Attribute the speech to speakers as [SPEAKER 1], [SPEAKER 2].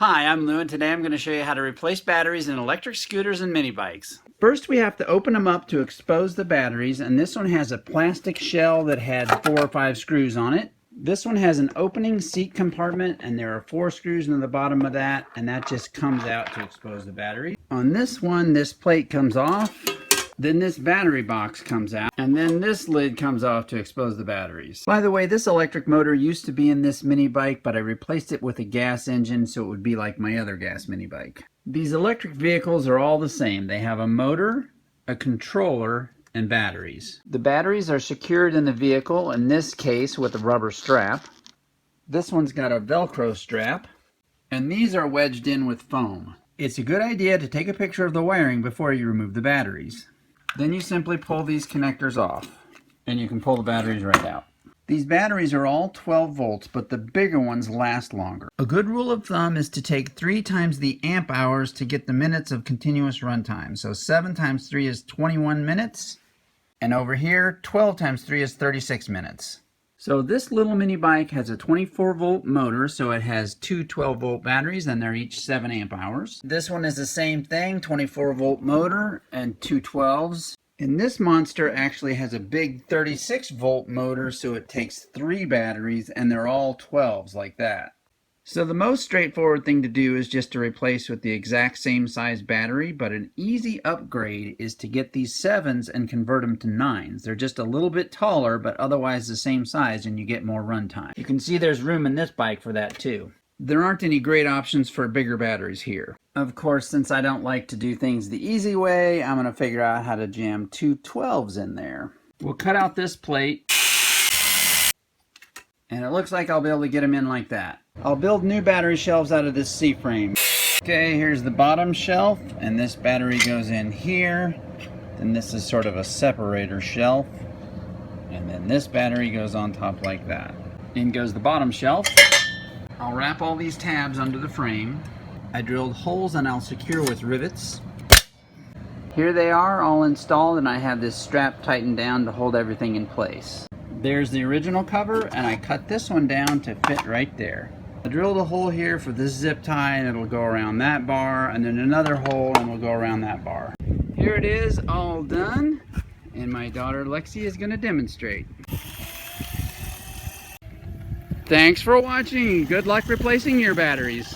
[SPEAKER 1] Hi, I'm Lou, and today I'm going to show you how to replace batteries in electric scooters and mini bikes. First, we have to open them up to expose the batteries, and this one has a plastic shell that had 4 or 5 screws on it. This one has an opening seat compartment, and there are 4 screws in the bottom of that, and that just comes out to expose the battery. On this one, this plate comes off. Then this battery box comes out, and then this lid comes off to expose the batteries. By the way, this electric motor used to be in this mini bike, but I replaced it with a gas engine so it would be like my other gas mini bike. These electric vehicles are all the same. They have a motor, a controller, and batteries. The batteries are secured in the vehicle, in this case with a rubber strap. This one's got a Velcro strap, and these are wedged in with foam. It's a good idea to take a picture of the wiring before you remove the batteries. Then you simply pull these connectors off, and you can pull the batteries right out. These batteries are all 12 volts, but the bigger ones last longer. A good rule of thumb is to take 3 times the amp hours to get the minutes of continuous runtime. So 7 times 3 is 21 minutes, and over here, 12 times 3 is 36 minutes. So this little mini bike has a 24 volt motor, so it has 2 12 volt batteries, and they're each 7 amp hours. This one is the same thing, 24 volt motor and 2 12s. And this monster actually has a big 36 volt motor, so it takes 3 batteries, and they're all 12s like that. So the most straightforward thing to do is just to replace with the exact same size battery, but an easy upgrade is to get these 7s and convert them to 9s. They're just a little bit taller, but otherwise the same size, and you get more runtime. You can see there's room in this bike for that too. There aren't any great options for bigger batteries here. Of course, since I don't like to do things the easy way, I'm going to figure out how to jam 2 12s in there. We'll cut out this plate, and it looks like I'll be able to get them in like that. I'll build new battery shelves out of this C-frame. Okay, here's the bottom shelf, and this battery goes in here. Then this is sort of a separator shelf, and then this battery goes on top like that. In goes the bottom shelf. I'll wrap all these tabs under the frame. I drilled holes and I'll secure with rivets. Here they are all installed, and I have this strap tightened down to hold everything in place. There's the original cover, and I cut this one down to fit right there. I drilled a hole here for this zip tie, and it'll go around that bar, and then another hole, and we'll go around that bar. Here it is, all done, and my daughter Lexi is going to demonstrate. Thanks for watching. Good luck replacing your batteries.